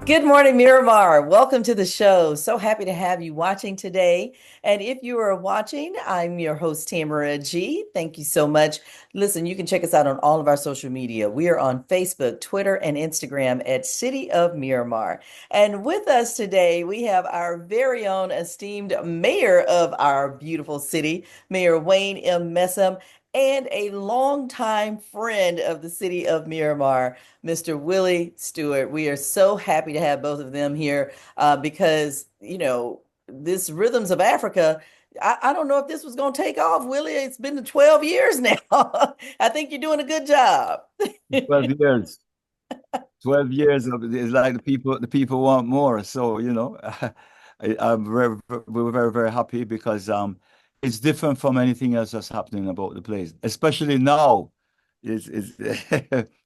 Good morning, Miramar. Welcome to the show. So happy to have you watching today. And if you are watching, I'm your host, Tamara G. Thank you so much. Listen, you can check us out on all of our social media. We are on Facebook, Twitter, and Instagram at City of Miramar. And with us today, we have our very own esteemed mayor of our beautiful city, Mayor Wayne M. Messam, and a longtime friend of the City of Miramar, Mr. Willie Stewart. We are so happy to have both of them here because, this Rhythms of Africa, I don't know if this was going to take off, Willie. It's been 12 years now. I think you're doing a good job. 12 years. 12 years of it's like the people want more. So, we're very, very happy because it's different from anything else that's happening about the place, especially now. It's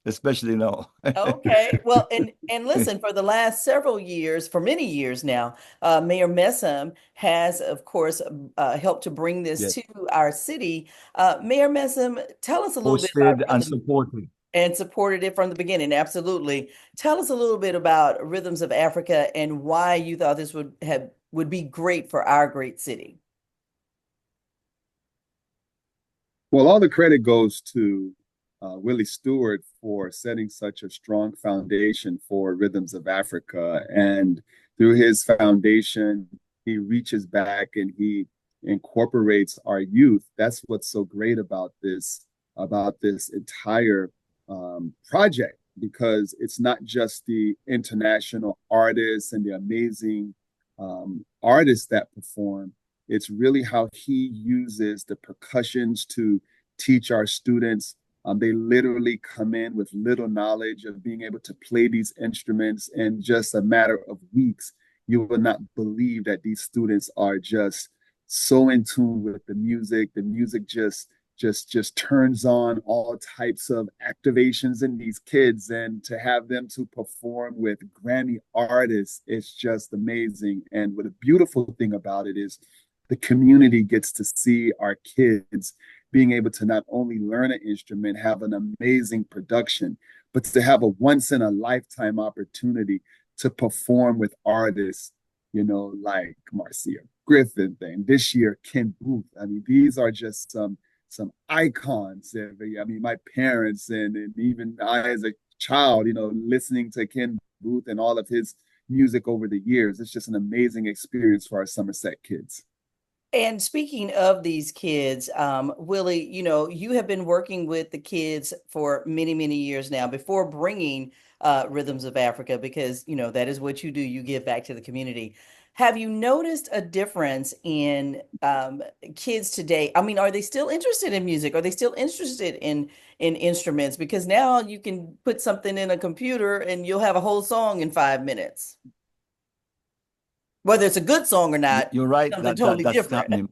especially now. Okay. Well, and listen, for the last several years, for many years now, Mayor Messam has, of course, helped to bring this Yes. to our city. Mayor Messam, tell us a little bit about Hosted and supported. and supported it from the beginning. Absolutely. Tell us a little bit about Rhythms of Africa and why you thought this would be great for our great city. Well, all the credit goes to Willie Stewart for setting such a strong foundation for Rhythms of Africa. And through his foundation, he reaches back and he incorporates our youth. That's what's so great about this entire project, because it's not just the international artists and the amazing artists that perform. It's really how he uses the percussions to teach our students. They literally come in with little knowledge of being able to play these instruments in just a matter of weeks. You will not believe that these students are just so in tune with the music. The music just turns on all types of activations in these kids, and to have them to perform with Grammy artists, it's just amazing. And what a beautiful thing about it is the community gets to see our kids being able to not only learn an instrument, have an amazing production, but to have a once in a lifetime opportunity to perform with artists, like Marcia Griffith and this year Ken Booth. I mean, these are just some icons. I mean, my parents and even I as a child, listening to Ken Booth and all of his music over the years. It's just an amazing experience for our Somerset kids. And speaking of these kids, Willie, you have been working with the kids for many, many years now before bringing Rhythms of Africa, because, that is what you do. You give back to the community. Have you noticed a difference in kids today? I mean, are they still interested in music? Are they still interested in instruments? Because now you can put something in a computer and you'll have a whole song in 5 minutes. Whether it's a good song or not, You're right. something totally That's different. happening.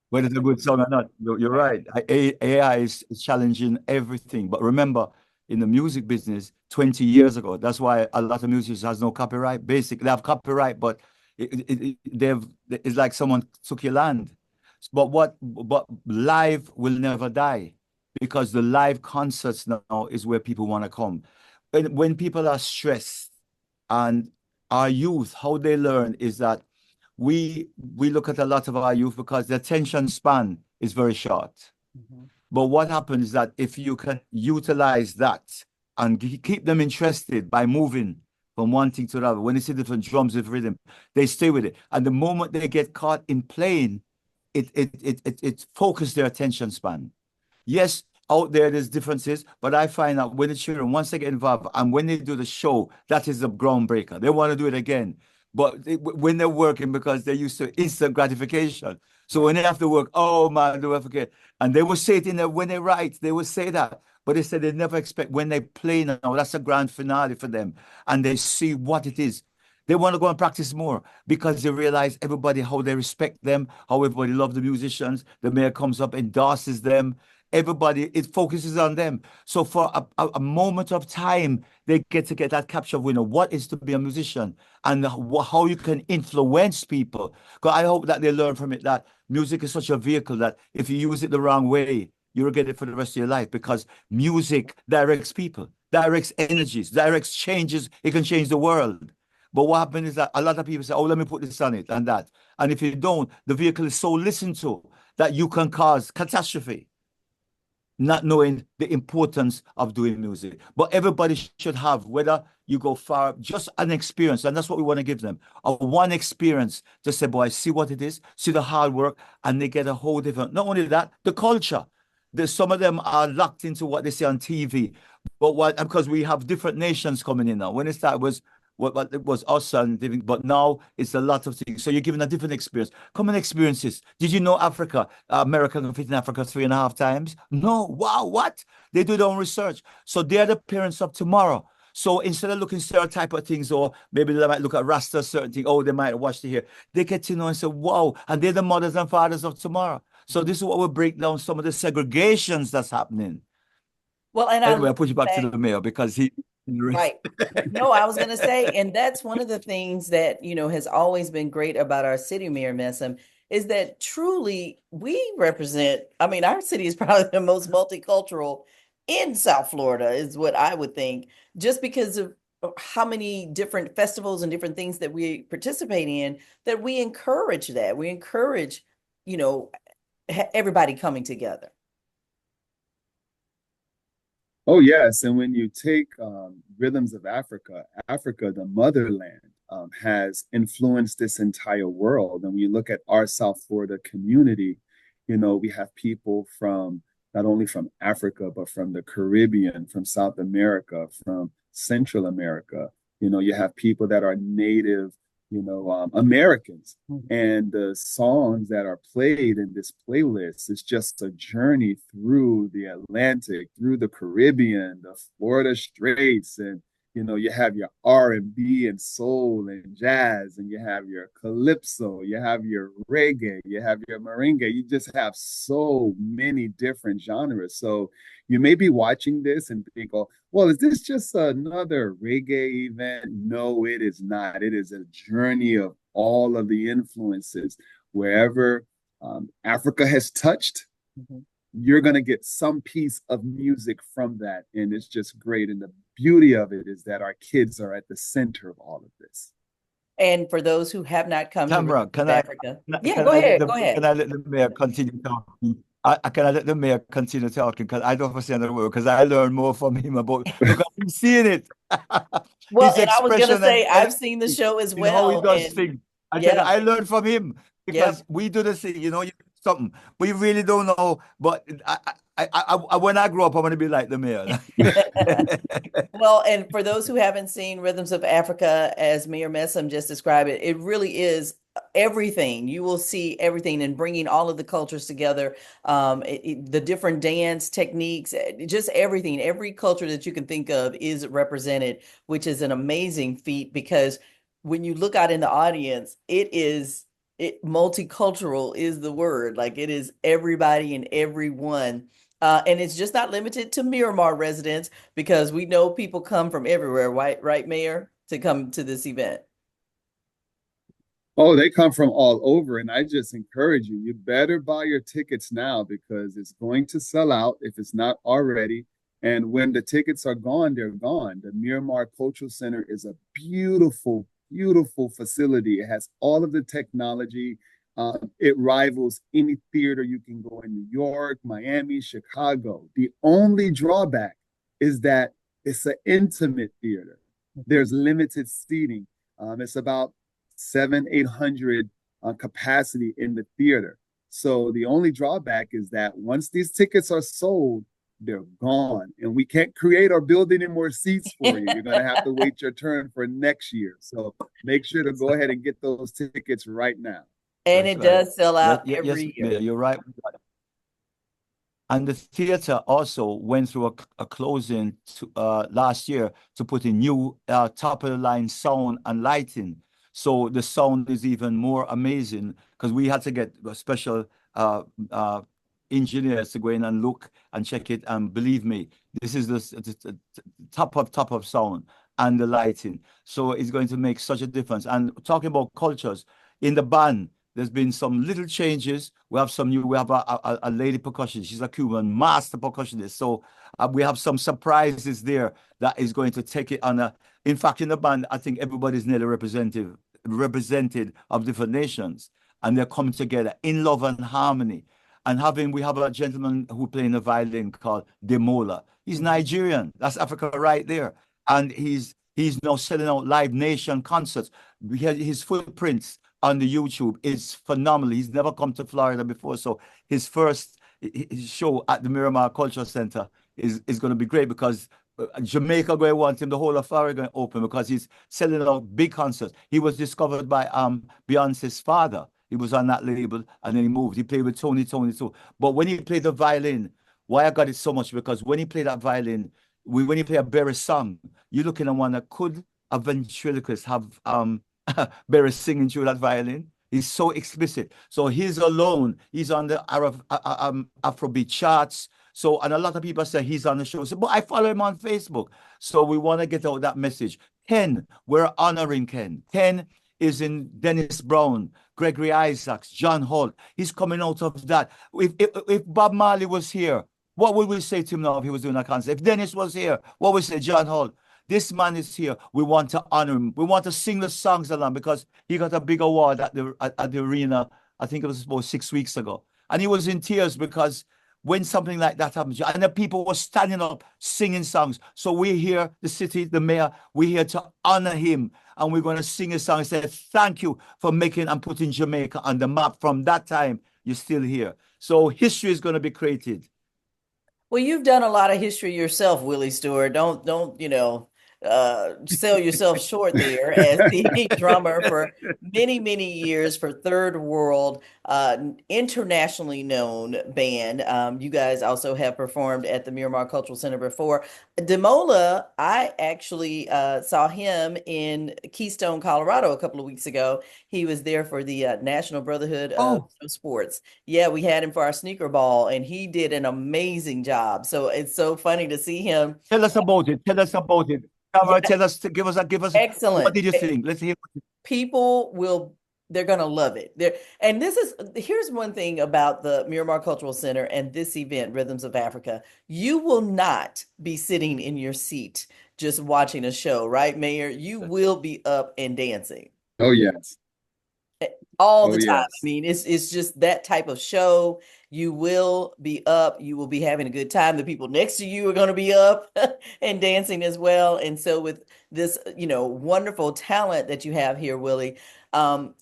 Whether it's a good song or not, you're right. AI is challenging everything. But remember, in the music business, 20 years ago, that's why a lot of musicians has no copyright. Basically, they have copyright, but it's like someone took your land. But live will never die, because the live concerts now is where people want to come. When people are stressed, and our youth, how they learn is that we look at a lot of our youth because the attention span is very short. Mm-hmm. But what happens is that if you can utilize that and keep them interested by moving from one thing to another, when they see different drums with rhythm, they stay with it. And the moment they get caught in playing, it focuses their attention span. Yes, out there's differences, but I find out when the children, once they get involved and when they do the show, that is the groundbreaker. They want to do it again. But when they're working, because they're used to instant gratification. So when they have to work, oh man, do I forget? And they will say it in there when they write, they will say that. But they said they never expect when they play now, that's a grand finale for them. And they see what it is. They want to go and practice more because they realize everybody, how they respect them, how everybody loves the musicians. The mayor comes up, endorses them. Everybody, it focuses on them. So for a moment of time, they get to get that capture of what is to be a musician and how you can influence people. Because I hope that they learn from it that music is such a vehicle that if you use it the wrong way, you'll get it for the rest of your life, because music directs people. directs energies, directs changes. It can change the world. But what happens is that a lot of people say, oh, let me put this on it and that. And if you don't, the vehicle is so listened to that you can cause catastrophe, not knowing the importance of doing music. But everybody should have, whether you go far, just an experience. And that's what we want to give them. A one experience to say, boy, see what it is, see the hard work, and they get a whole different, not only that, the culture. Some of them are locked into what they see on TV. But what, because we have different nations coming in now. When it started was what it was us and different, but now it's a lot of things. So you're given a different experience. Common experiences. Did you know America can fit in Africa 3.5 times? No. Wow, what? They do their own research. So they're the parents of tomorrow. So instead of looking stereotype of things, or maybe they might look at Rasta certain thing, oh, they might watch the here. They get to know and say, wow, and they're the mothers and fathers of tomorrow. So this is what will break down some of the segregations that's happening. Well, and I Anyway, love I'll put you back to that. the mayor because he Right. No, I was going to say, and that's one of the things that, has always been great about our city, Mayor Messam, is that truly we represent, I mean, our city is probably the most multicultural in South Florida, is what I would think, just because of how many different festivals and different things that we participate in, that we encourage that. We encourage, you know, everybody coming together. Oh, yes. And when you take Rhythms of Africa, Africa, the motherland, has influenced this entire world. And when you look at our South Florida community, we have people from not only from Africa, but from the Caribbean, from South America, from Central America. You have people that are native, Americans. And the songs that are played in this playlist is just a journey through the Atlantic, through the Caribbean, the Florida Straits, and you have your R&B and soul and jazz, and you have your calypso, you have your reggae, you have your merengue. You just have so many different genres. So you may be watching this and think, oh, well, is this just another reggae event? No, it is not. It is a journey of all of the influences. Wherever Africa has touched, you're going to get some piece of music from that. And it's just great. And the beauty of it is that our kids are at the center of all of this. And for those who have not come Tamara, to can Africa, can go I let ahead, the go ahead. can I let the mayor continue talking? Can I let the mayor continue talking? Because I don't understand the word, because I learn more from him about because I'm seeing it. Well, His and I was gonna expression say and I've seen the show as in how he well, does and things. I tell you, yeah, I learn from him yep. because we do the same, you do something. We really don't know. But when I grow up, I'm gonna be like the mayor. Well, and for those who haven't seen Rhythms of Africa, as Mayor Messam just described it, it really is everything. You will see everything and bringing all of the cultures together, the different dance techniques, just everything. Every culture that you can think of is represented, which is an amazing feat because when you look out in the audience, multicultural is the word. Like it is everybody and everyone. And it's just not limited to Miramar residents because we know people come from everywhere, right, Mayor, to come to this event. Oh, they come from all over. And I just encourage you, you better buy your tickets now because it's going to sell out if it's not already. And when the tickets are gone, they're gone. The Miramar Cultural Center is a beautiful, beautiful facility. It has all of the technology. It rivals any theater you can go in New York, Miami, Chicago. The only drawback is that it's an intimate theater. There's limited seating. It's about 800 capacity in the theater. So the only drawback is that once these tickets are sold, they're gone. And we can't create or build any more seats for you. You're going to have to wait your turn for next year. So make sure to go ahead and get those tickets right now. And it does sell out Yes, every year. you're right. And the theater also went through a closing last year to put in new top of the line sound and lighting. So the sound is even more amazing because we had to get special engineers to go in and look and check it. And believe me, this is the top of sound and the lighting. So it's going to make such a difference. And talking about cultures, in the band, There's been some little changes. We have some new. We have a lady percussionist. She's a Cuban master percussionist. So we have some surprises there that is going to take it on a. In fact, in the band, I think everybody's nearly represented of different nations, and they're coming together in love and harmony. And we have a gentleman who playing the violin called Demola. He's Nigerian. That's Africa right there, and he's now selling out Live Nation concerts. His footprints on the YouTube is phenomenal. He's never come to Florida before, so his first his show at the Miramar Cultural Center is going to be great because Jamaica going to want him, the whole of Florida going to open because he's selling out big concerts. He was discovered by Beyonce's father. He was on that label and then he moved. He played with Tony too. But when he played the violin, why I got it so much because when he played that violin, when he played a Berry song, you're looking at one that could a ventriloquist have Berry singing through that violin. He's so explicit. So he's alone. He's on the Afrobeat charts. So, and a lot of people say he's on the show. So, but I follow him on Facebook. So we want to get out that message. Ken, we're honoring Ken. Ken is in Dennis Brown, Gregory Isaacs, John Holt. He's coming out of that. If Bob Marley was here, what would we say to him now if he was doing a concert? If Dennis was here, what would we say, John Holt? This man is here. We want to honor him. We want to sing the songs along because he got a big award at the arena. I think it was about 6 weeks ago. And he was in tears because when something like that happens, and the people were standing up singing songs. So we're here, the city, the mayor, we're here to honor him. And we're going to sing a song and say, thank you for making and putting Jamaica on the map. From that time, you're still here. So history is going to be created. Well, you've done a lot of history yourself, Willie Stewart. Don't, sell yourself short there as the drummer for many, many years for Third World, internationally known band. You guys also have performed at the Miramar Cultural Center before. Demola, I actually saw him in Keystone, Colorado a couple of weeks ago. He was there for the National Brotherhood of Sports. Yeah, we had him for our sneaker ball, and he did an amazing job. So it's so funny to see him. Tell us about it. Tell us about it. Yeah. Tell us, give us. Excellent. What did you think? Let's hear. They're gonna love it. Here's one thing about the Miramar Cultural Center and this event, Rhythms of Africa. You will not be sitting in your seat just watching a show, right, Mayor? You will be up and dancing. Oh, yes. All the time. Yes. I mean, it's just that type of show. You will be up, you will be having a good time. The people next to you are going to be up and dancing as well. And so with this, wonderful talent that you have here, Willie, how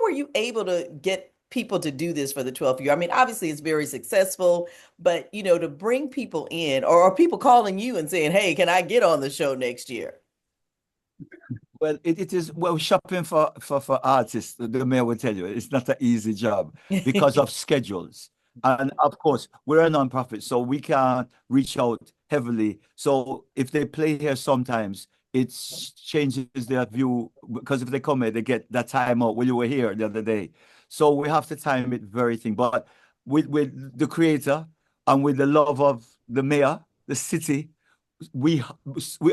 were you able to get people to do this for the 12th year? I mean, obviously it's very successful, but to bring people in, or are people calling you and saying, hey, can I get on the show next year? Well, it is shopping for artists. The mayor will tell you it's not an easy job because of schedules, and of course we're a nonprofit, so we can't reach out heavily. So if they play here, sometimes it changes their view because if they come here, they get that time out when you were here the other day. So we have to time it very thing. But with the creator and with the love of the mayor, the city, we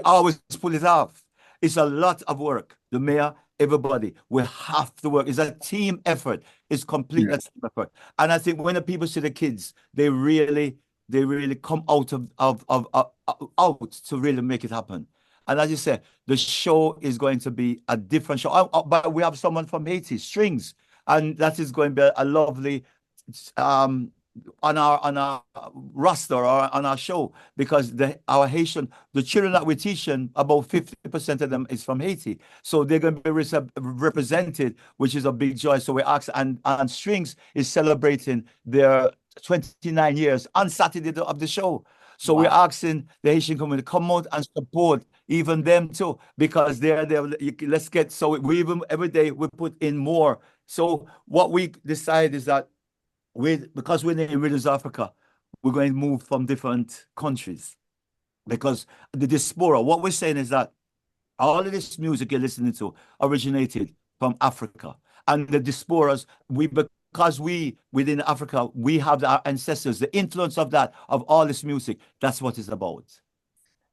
always pull it off. It's a lot of work. The mayor, everybody, we have to work. It's a team effort. It's complete team effort. And I think when the people see the kids, they really come out out to really make it happen. And as you said, the show is going to be a different show. But we have someone from Haiti, Strings, and that is going to be a lovely on our roster or on our show because the children that we're teaching, about 50% of them is from Haiti, so they're going to be represented, which is a big joy. So we ask, and Strings is celebrating their 29 years on Saturday of the show. So we're asking the Haitian community to come out and support even them too, because they're there. Let's get, so we even every day we put in more. So what we decide is that because we're in Rhythms of Africa, we're going to move from different countries because the diaspora, what we're saying is that all of this music you're listening to originated from Africa. And the diasporas, because we, within Africa, we have our ancestors, the influence of that, of all this music, that's what it's about.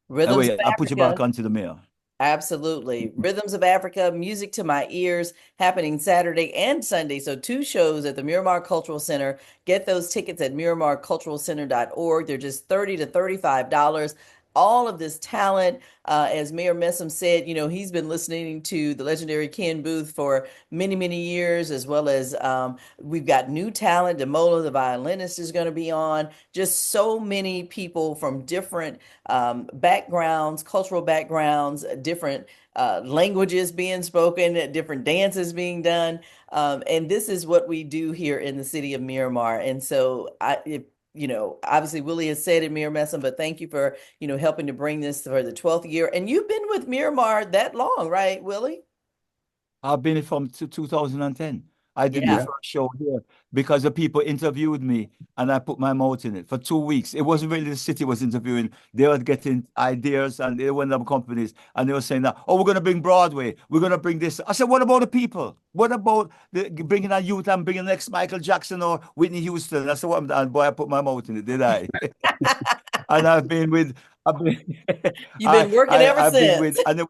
Rhythms of I'll put you Africa. back onto the mayor. Absolutely. Rhythms of Africa, Music to My Ears, happening Saturday and Sunday. So, two shows at the Miramar Cultural Center. Get those tickets at MiramarCulturalCenter.org. They're just $30 to $35. All of this talent, as Mayor Messam said, he's been listening to the legendary Ken Booth for many, many years, as well as we've got new talent. Demola, the violinist, is going to be on. Just so many people from different backgrounds, cultural backgrounds, different languages being spoken, different dances being done. And this is what we do here in the city of Miramar. And so obviously Willie has said it, Mir Messam, but thank you for, helping to bring this for the 12th year. And you've been with Miramar that long, right, Willie? I've been from 2010. I did the Yeah. Yeah. first show here because the people interviewed me and I put my mouth in it for 2 weeks. It wasn't really the city was interviewing. They were getting ideas and they went up companies and they were saying that, oh, we're going to bring Broadway. We're going to bring this. I said, what about the people? What about bringing a youth and bringing next Michael Jackson or Whitney Houston? I said, what? And boy, I put my mouth in it, did I? And I've been, You've been working ever I've been since. with, and then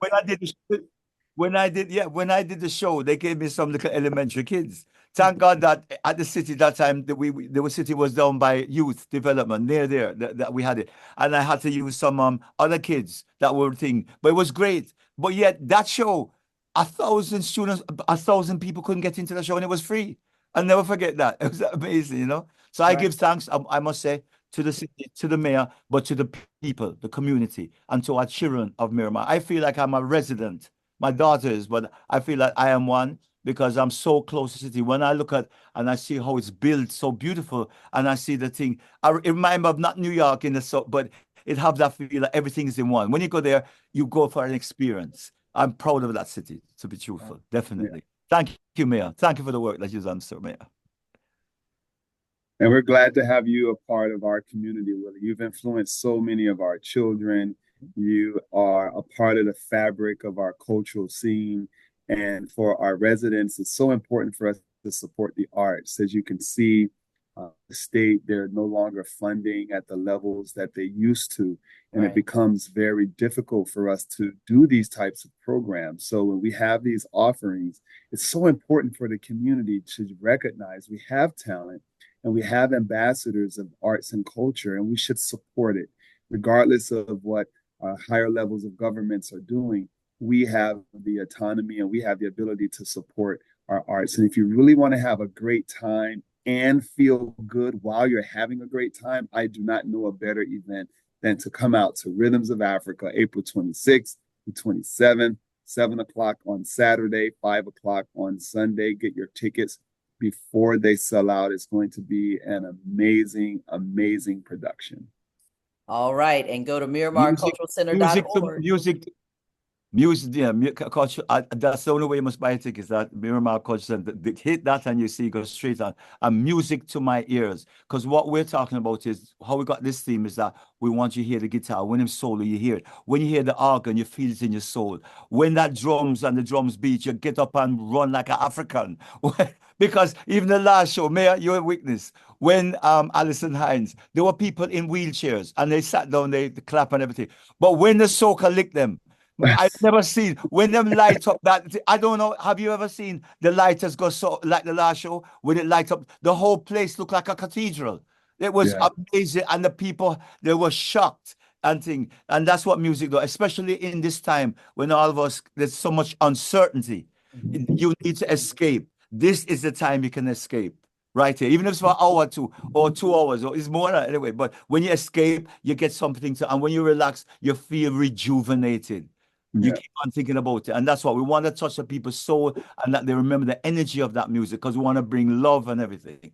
when I did the show, they gave me some little elementary kids. Thank God that at the city that time the city was down by youth development near there that we had it, and I had to use some other kids that were thing, but it was great. But yet that show, 1,000 students, 1,000 people couldn't get into the show, and it was free. I'll never forget that. It was amazing. So I Right. give thanks. I must say to the city, to the mayor, but to the people, the community, and to our children of Miramar. I feel like I'm a resident. My daughter is, but I feel like I am one because I'm so close to the city. When I look at and I see how it's built, so beautiful, and I see the thing, it reminds me of not New York in the south, but it have that feel like everything is in one. When you go there, you go for an experience. I'm proud of that city, to be truthful, Yeah. definitely. Thank you, Mayor. Thank you for the work that you've done, sir, Mayor. And we're glad to have you a part of our community, Willie. You've influenced so many of our children. You are a part of the fabric of our cultural scene. And for our residents, it's so important for us to support the arts. As you can see, the state, they're no longer funding at the levels that they used to. And it Right. becomes very difficult for us to do these types of programs. So when we have these offerings, it's so important for the community to recognize we have talent and we have ambassadors of arts and culture, and we should support it, regardless of what higher levels of governments are doing. We have the autonomy and we have the ability to support our arts. And if you really want to have a great time and feel good while you're having a great time, I do not know a better event than to come out to Rhythms of Africa, April 26th to 27th, 7 o'clock on Saturday, 5 o'clock on Sunday. Get your tickets before they sell out. It's going to be an amazing, amazing production. All right. And go to Music, music to MiramarCulturalCenter.org. music Music, yeah, culture. That's the only way you must buy tickets. That Miramar Culture Center. Hit that and you see, go straight on. And music to my ears. Because what we're talking about is how we got this theme is that we want you to hear the guitar. When it's solo, you hear it. When you hear the organ, you feel it in your soul. When that drums and the drums beat, you get up and run like an African. Because even the last show, Mayor, you're a witness. When Alison Hines, there were people in wheelchairs and they sat down, they clap and everything. But when the soca licked them, I've never seen when them light up that I don't know. Have you ever seen the lighters go so like the last show when it light up the whole place looked like a cathedral? It was Yeah, amazing, and the people they were shocked and thing. And that's what music does, especially in this time when all of us there's so much uncertainty. Mhm. You need to escape. This is the time you can escape. Right here, even if it's for an hour or two, or 2 hours, or it's more anyway. But when you escape, you get something to, and when you relax, you feel rejuvenated. You yeah. keep on thinking about it. And that's what we want to touch the people's soul and that they remember the energy of that music because we want to bring love and everything.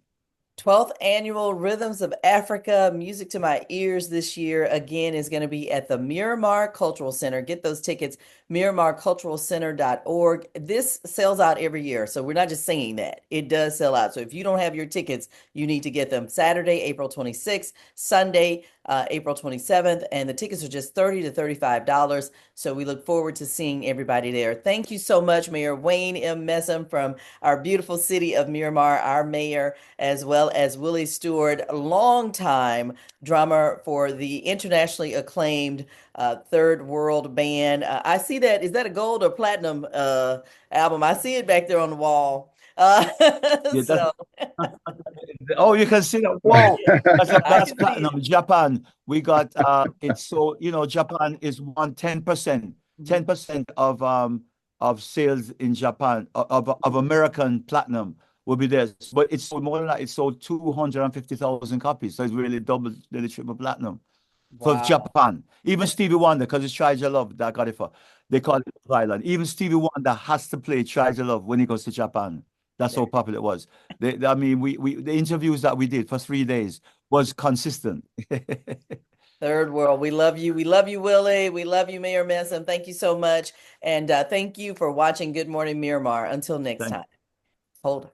12th annual Rhythms of Africa, Music to My Ears this year again is going to be at the Miramar Cultural Center. Get those tickets, MiramarCulturalCenter.org. This sells out every year, so we're not just saying that. It does sell out. So if you don't have your tickets, you need to get them Saturday, April 26th, Sunday, April 27th, and the tickets are just $30 to $35. So we look forward to seeing everybody there. Thank you so much, Mayor Wayne M. Messam from our beautiful city of Miramar, our mayor, as well as Willie Stewart, longtime drummer for the internationally acclaimed Third World Band. I see that. Is that a gold or platinum album? I see it back there on the wall. Yeah, So oh, you can see that. Whoa, I that's can see it. platinum. Japan, we got it's so Japan is 10%, 10% of sales in Japan of American platinum will be there. But it's sold more than that. It sold 250,000 copies. So it's really double, really triple platinum for Wow. Japan. Even Stevie Wonder, because it's Try Your Love that got it for. They call it Love Island. Even Stevie Wonder has to play Try Your Love when he goes to Japan. That's how popular it was. I mean, the interviews that we did for 3 days was consistent. Third World. We love you. We love you, Willie. We love you, Mayor Messam. Thank you so much. And thank you for watching Good Morning Miramar. Until next Thank time. Hold on.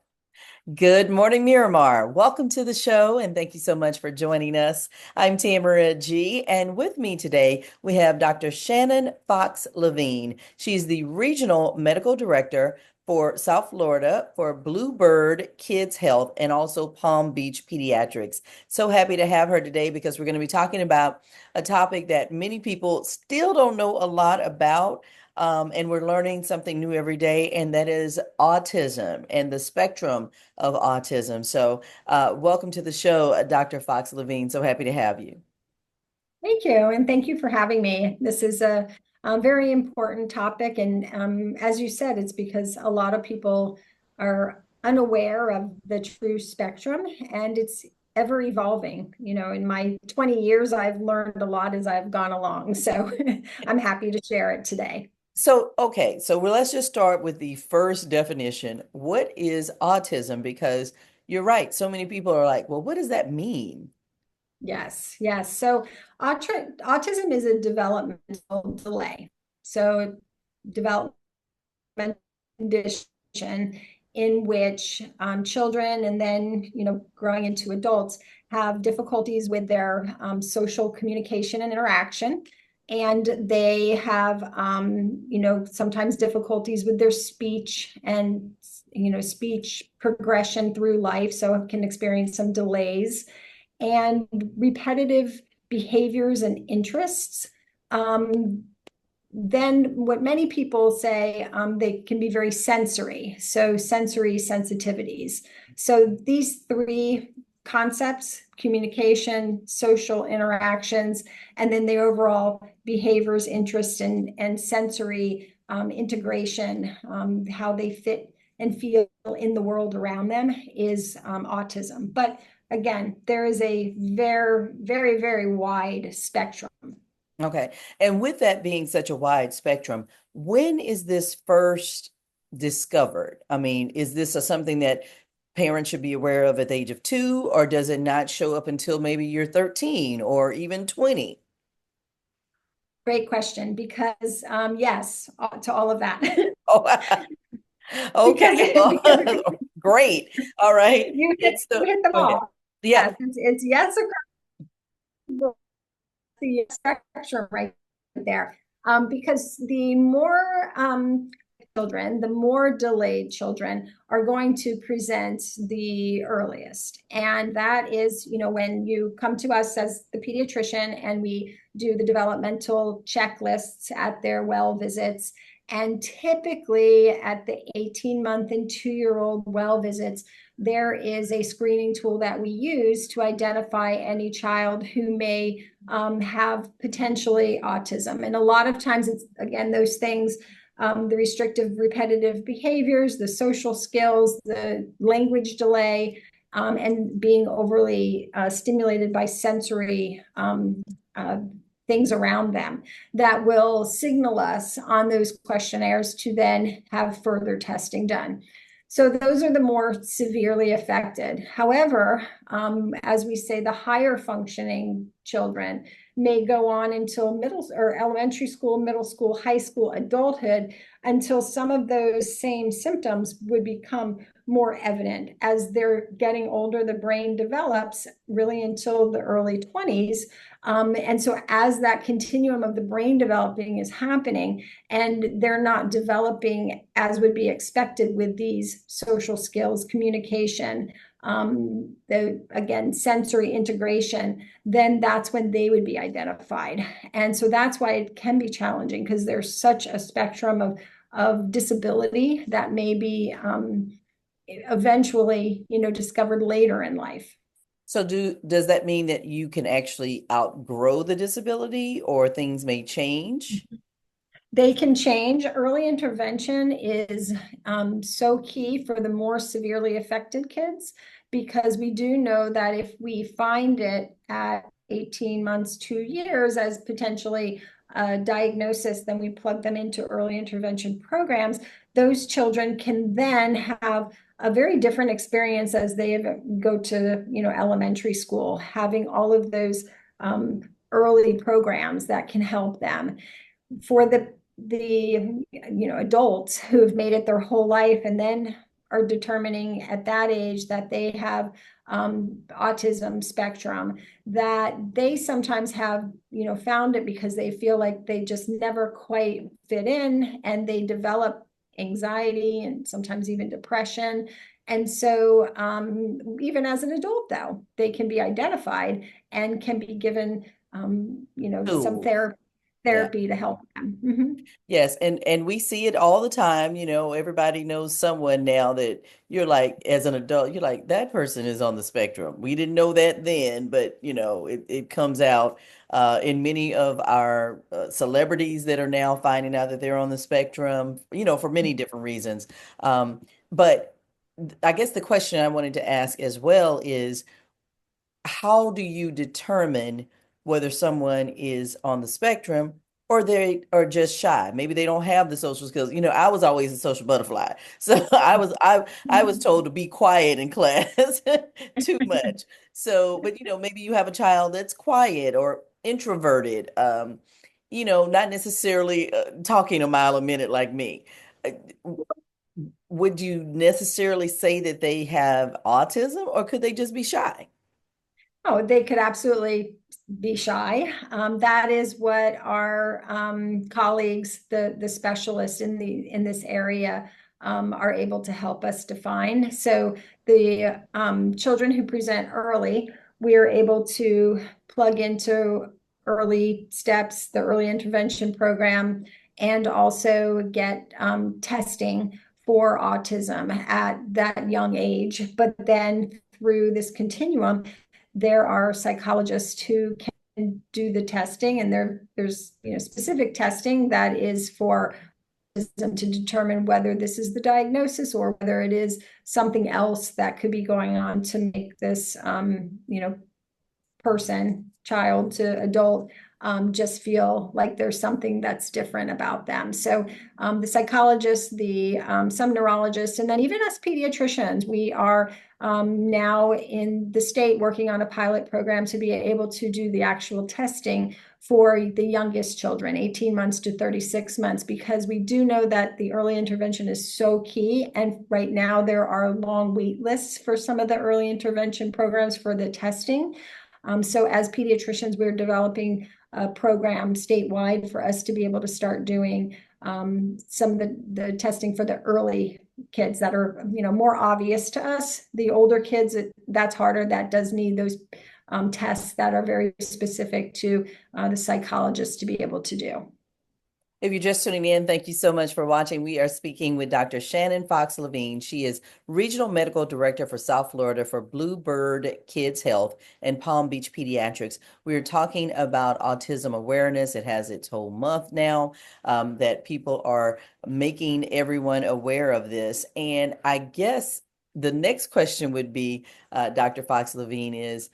Good morning, Miramar. Welcome to the show, and thank you so much for joining us. I'm Tamara G, and with me today we have Dr. Shannon Fox Levine. She's the Regional Medical Director for South Florida for Bluebird Kids Health and also Palm Beach Pediatrics. So happy to have her today because we're going to be talking about a topic that many people still don't know a lot about. And we're learning something new every day, and that is autism and the spectrum of autism. So, welcome to the show, Dr. Fox Levine. So happy to have you. Thank you, and thank you for having me. This is a very important topic, and as you said, it's because a lot of people are unaware of the true spectrum, and it's ever evolving. In my 20 years, I've learned a lot as I've gone along, so I'm happy to share it today. So, okay, so let's just start with the first definition. What is autism? Because you're right, so many people are like, well, what does that mean? Yes, yes. So autism is a developmental delay. So development condition in which children and then growing into adults have difficulties with their social communication and interaction, and they have sometimes difficulties with their speech and speech progression through life, so can experience some delays and repetitive behaviors and interests. Then what many people say, they can be very sensory, so sensory sensitivities. So these three concepts: communication, social interactions, and then the overall behaviors, interests, and sensory integration, how they fit and feel in the world around them, is autism. But again, there is a very, very, very wide spectrum. Okay. And with that being such a wide spectrum, when is this first discovered? I mean, is this something that parents should be aware of at the age of 2, or does it not show up until maybe you're 13 or even 20? Great question, because yes, to all of that. Oh, because, okay. because Well, great. All right. you hit, So, you hit them go ahead. all. Yeah. Yes, it's yes across the spectrum right there. Because the more children, the more delayed children are going to present the earliest. And that is, when you come to us as the pediatrician and we do the developmental checklists at their well visits. And typically at the 18-month and 2-year-old well visits, there is a screening tool that we use to identify any child who may have potentially autism. And a lot of times it's, again, those things, the restrictive repetitive behaviors, the social skills, the language delay, and being overly stimulated by sensory things around them that will signal us on those questionnaires to then have further testing done. So those are the more severely affected. However, as we say, the higher functioning children may go on until middle or elementary school, middle school, high school, adulthood, until some of those same symptoms would become more evident. As they're getting older, the brain develops really until the early 20s. And so as that continuum of the brain developing is happening, and they're not developing as would be expected with these social skills, communication, again, sensory integration, then that's when they would be identified. And so that's why it can be challenging, because there's such a spectrum of disability that may be eventually, discovered later in life. So does that mean that you can actually outgrow the disability or things may change? They can change. Early intervention is so key for the more severely affected kids, because we do know that if we find it at 18 months, 2 years as potentially a diagnosis, then we plug them into early intervention programs. Those children can then have a very different experience as they go to, elementary school, having all of those early programs that can help them. For the adults who have made it their whole life and then are determining at that age that they have autism spectrum, that they sometimes have found it because they feel like they just never quite fit in, and they develop anxiety and sometimes even depression. And so even as an adult, though, they can be identified and can be given some therapy to help them. Mm-hmm. Yes, and we see it all the time, everybody knows someone now that you're like, as an adult, you're like, that person is on the spectrum. We didn't know that then, but it comes out in many of our celebrities that are now finding out that they're on the spectrum, for many different reasons. But I guess the question I wanted to ask as well is, how do you determine whether someone is on the spectrum or they are just shy? Maybe they don't have the social skills. I was always a social butterfly. So I was told to be quiet in class too much. So, but maybe you have a child that's quiet or introverted, not necessarily talking a mile a minute like me. Uh, Would you necessarily say that they have autism, or could they just be shy? Oh, they could absolutely be shy. That is what our colleagues, the specialists in this area, are able to help us define. So the children who present early, we are able to plug into early steps, the early intervention program, and also get testing for autism at that young age. But then through this continuum, there are psychologists who can do the testing, and there's specific testing that is for to determine whether this is the diagnosis or whether it is something else that could be going on to make this person, child to adult, just feel like there's something that's different about them. So the psychologists, some neurologists, and then even us pediatricians, we are now in the state working on a pilot program to be able to do the actual testing for the youngest children, 18 months to 36 months, because we do know that the early intervention is so key. And right now there are long wait lists for some of the early intervention programs for the testing. So as pediatricians, we're developing a program statewide for us to be able to start doing some of the testing for the early kids that are more obvious to us. The older kids, that's harder. That does need those tests that are very specific to the psychologist to be able to do. If you're just tuning in, thank you so much for watching. We are speaking with Dr. Shannon Fox Levine. She is Regional Medical Director for South Florida for Bluebird Kids Health and Palm Beach Pediatrics. We are talking about autism awareness. It has its whole month now that people are making everyone aware of this. And I guess the next question would be, Dr. Fox Levine, is,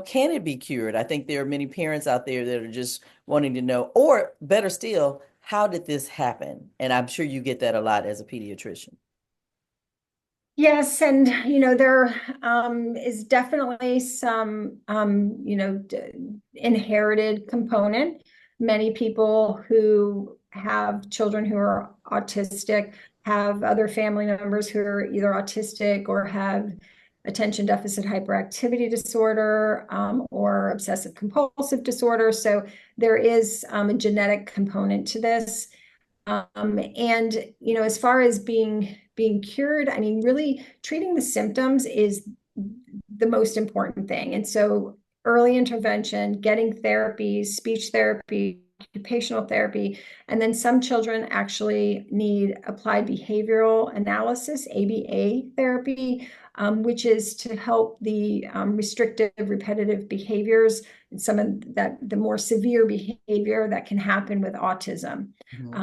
can it be cured? I think there are many parents out there that are just wanting to know, or better still, how did this happen? And I'm sure you get that a lot as a pediatrician. Yes, and there is definitely some inherited component Many people who have children who are autistic have other family members who are either autistic or have attention deficit hyperactivity disorder, or obsessive compulsive disorder. So there is a genetic component to this. And as far as being cured, I mean, really treating the symptoms is the most important thing. And so early intervention, getting therapy, speech therapy, occupational therapy, and then some children actually need applied behavioral analysis, ABA therapy, which is to help the restrictive repetitive behaviors and some of that, the more severe behavior that can happen with autism.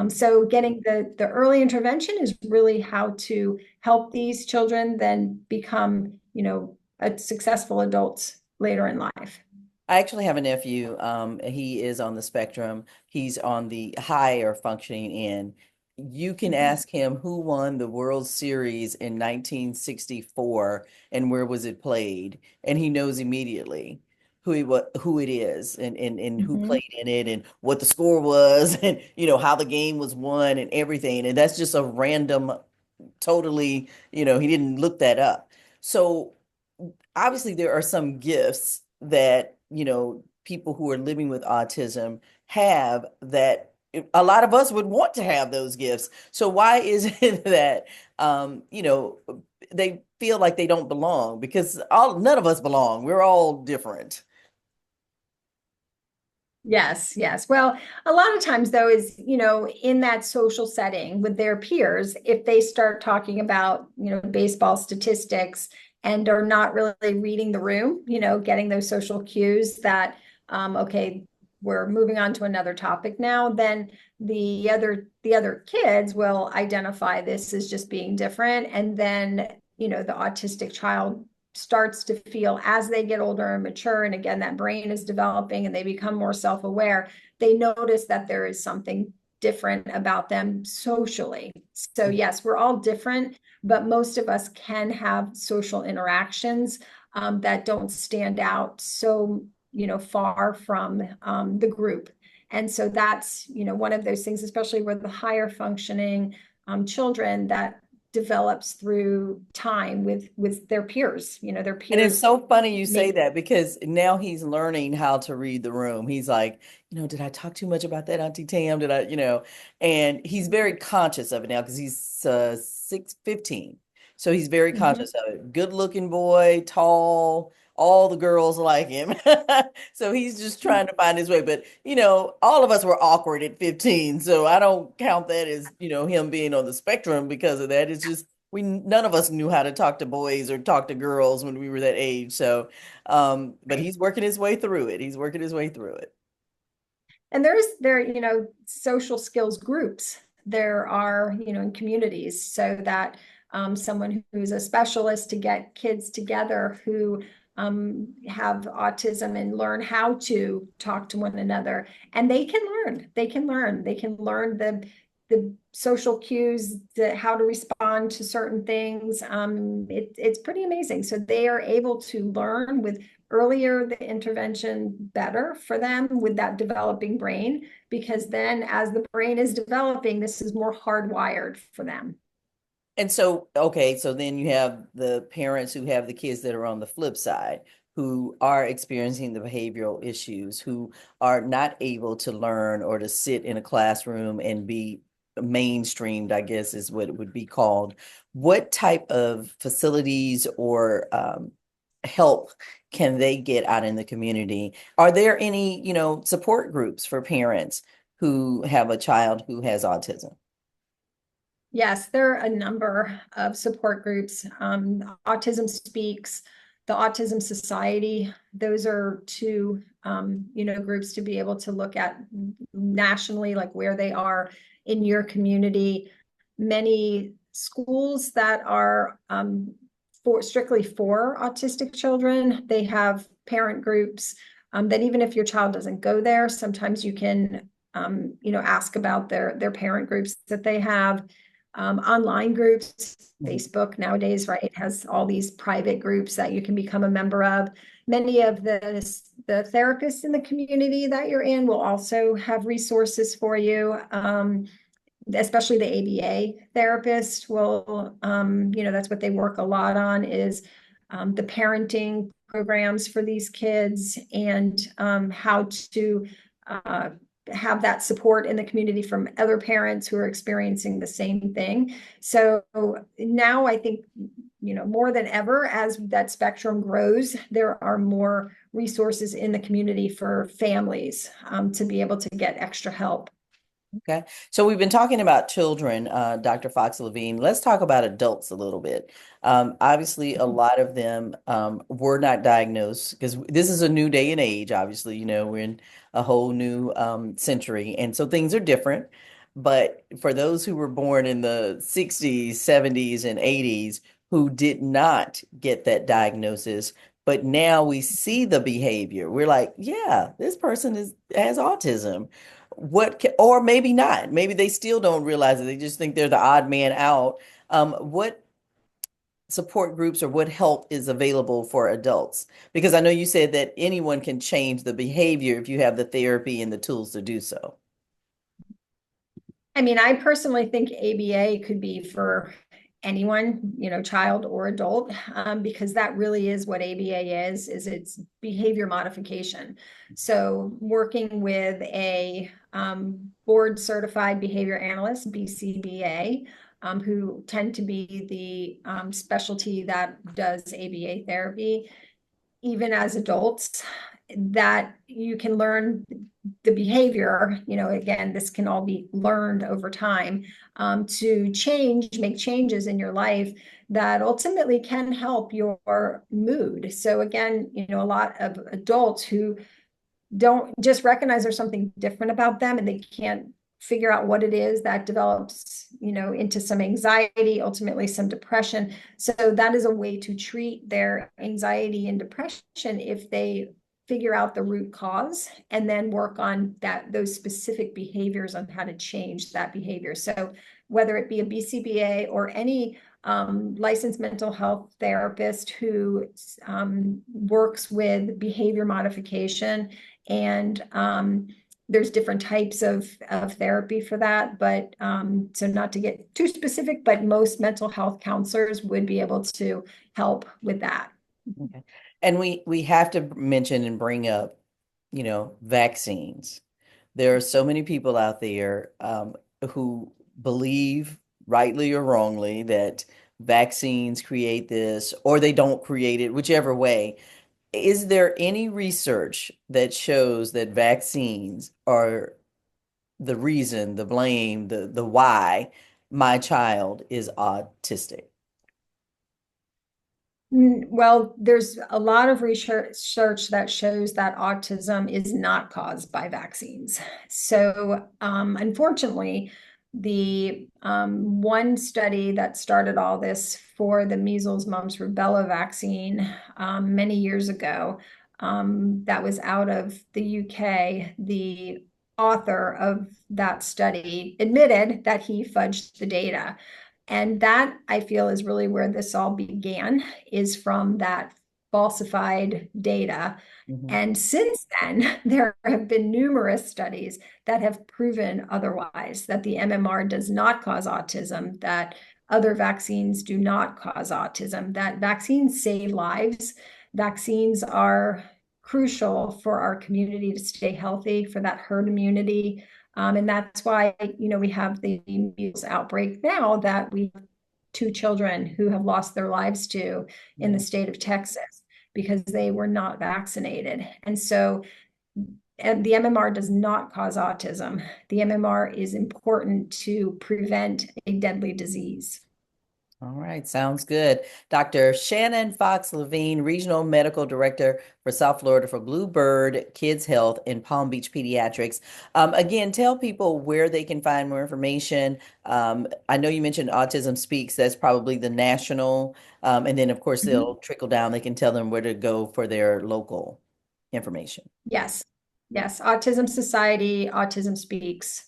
So getting the early intervention is really how to help these children then become, a successful adults later in life. I actually have a nephew. He is on the spectrum. He's on the higher functioning end. You can ask him who won the World Series in 1964 and where was it played, and he knows immediately who it is and who played in it and what the score was and how the game was won and everything. And that's just a random, totally, he didn't look that up. So obviously there are some gifts that people who are living with autism have that a lot of us would want to have those gifts. So why is it that they feel like they don't belong? Because none of us belong. We're all different. Yes, yes. Well, a lot of times though is, in that social setting with their peers, if they start talking about, baseball statistics and are not really reading the room, getting those social cues that, okay, we're moving on to another topic now, then the other kids will identify this as just being different. And then, the autistic child starts to feel as they get older and mature, and again, that brain is developing and they become more self-aware, they notice that there is something different about them socially. So yes, we're all different, but most of us can have social interactions that don't stand out so far from the group. And so that's one of those things, especially with the higher functioning children, that develops through time with their peers. Their And it's peers so funny you say make. that because now he's learning how to read the room. He's like, did I talk too much about that, Auntie Tam? Did I? And he's very conscious of it now because he's 15. So he's very conscious of it. Good looking boy, tall, all the girls like him. So he's just trying to find his way. But, all of us were awkward at 15. So I don't count that as, him being on the spectrum because of that. It's just none of us knew how to talk to boys or talk to girls when we were that age. So, but he's working his way through it. He's working his way through it. And social skills groups. There are, in communities, so that someone who's a specialist to get kids together who have autism and learn how to talk to one another. And they can learn. They can learn the social cues, how to respond to certain things. It's pretty amazing. So they are able to learn with earlier the intervention better for them with that developing brain, because then as the brain is developing, this is more hardwired for them. And so, okay, so then you have the parents who have the kids that are on the flip side, who are experiencing the behavioral issues, who are not able to learn or to sit in a classroom and be mainstreamed, I guess is what it would be called. What type of facilities or help can they get out in the community? Are there any, support groups for parents who have a child who has autism? Yes, there are a number of support groups. Autism Speaks, the Autism Society. Those are two, groups to be able to look at nationally, like where they are in your community. Many schools that are strictly for autistic children, they have parent groups that even if your child doesn't go there, sometimes you can, ask about their parent groups that they have. online groups. Mhm. Facebook nowadays, right, has all these private groups that you can become a member of. Many of the therapists in the community that you're in will also have resources for you. Especially the ABA therapist will, that's what they work a lot on is the parenting programs for these kids and how to have that support in the community from other parents who are experiencing the same thing. So now I think, more than ever, as that spectrum grows, there are more resources in the community for families to be able to get extra help. Okay. So we've been talking about children, Dr. Fox Levine. Let's talk about adults a little bit. Obviously, a lot of them were not diagnosed because this is a new day and age. Obviously, we're in a whole new century. And so things are different. But for those who were born in the 60s, 70s, and 80s who did not get that diagnosis, but now we see the behavior, we're like, yeah, this person has autism. Or maybe not. Maybe they still don't realize it. They just think they're the odd man out. What support groups or what help is available for adults? Because I know you said that anyone can change the behavior if you have the therapy and the tools to do so. I mean, I personally think ABA could be for anyone, child or adult, because that really is what ABA is it's behavior modification. So working with a board certified behavior analyst, BCBA, who tend to be the specialty that does ABA therapy, even as adults, that you can learn the behavior, again, this can all be learned over time, to make changes in your life that ultimately can help your mood. So again, a lot of adults who don't just recognize there's something different about them and they can't figure out what it is that develops, into some anxiety, ultimately some depression. So that is a way to treat their anxiety and depression if they figure out the root cause and then work on those specific behaviors on how to change that behavior. So whether it be a BCBA or any licensed mental health therapist who works with behavior modification, and there's different types of therapy for that. But so not to get too specific, but most mental health counselors would be able to help with that. Okay. And we have to mention and bring up, vaccines. There are so many people out there who believe, rightly or wrongly, that vaccines create this or they don't create it, whichever way. Is there any research that shows that vaccines are the reason, the blame, the why my child is autistic? Well, there's a lot of research that shows that autism is not caused by vaccines. So, unfortunately, the one study that started all this for the measles, mumps, rubella vaccine many years ago, that was out of the UK, the author of that study admitted that he fudged the data. And that, I feel, is really where this all began, is from that falsified data. Mhm. And since then, there have been numerous studies that have proven otherwise, that the MMR does not cause autism, that other vaccines do not cause autism, that vaccines save lives. Vaccines are crucial for our community to stay healthy, for that herd immunity. And that's why, we have the measles outbreak now, that we have 2 children who have lost their lives to in the state of Texas because they were not vaccinated. And so the MMR does not cause autism. The MMR is important to prevent a deadly disease. All right, sounds good. Dr. Shannon Fox Levine, Regional Medical Director for South Florida for Bluebird Kids Health in Palm Beach Pediatrics. Again, tell people where they can find more information. I know you mentioned Autism Speaks, that's probably the national, and then of course they'll trickle down. They can tell them where to go for their local information. Yes, yes. Autism Society, Autism Speaks.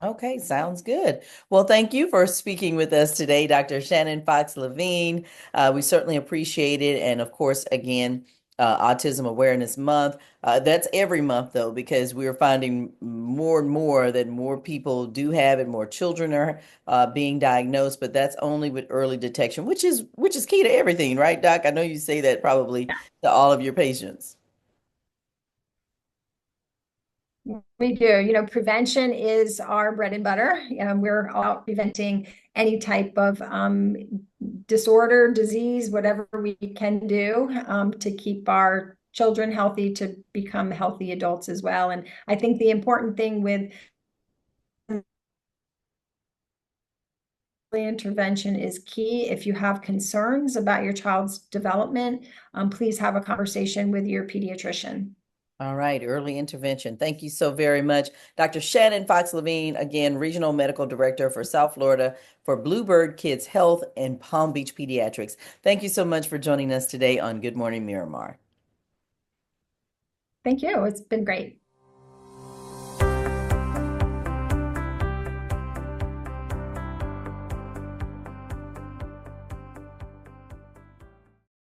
Okay, sounds good. Well, thank you for speaking with us today, Dr. Shannon Fox Levine. We certainly appreciate it. And of course, again, Autism Awareness Month. That's every month, though, because we're finding more and more that more people do have it, more children are being diagnosed, but that's only with early detection, which is key to everything, right, Doc? I know you say that probably to all of your patients. We do. Prevention is our bread and butter. We're all about preventing any type of disorder, disease, whatever we can do to keep our children healthy, to become healthy adults as well. And I think the important thing with intervention is key. If you have concerns about your child's development, please have a conversation with your pediatrician. All right, early intervention. Thank you so very much. Dr. Shannon Fox Levine, again, Regional Medical Director for South Florida for Bluebird Kids Health and Palm Beach Pediatrics. Thank you so much for joining us today on Good Morning Miramar. Thank you. It's been great.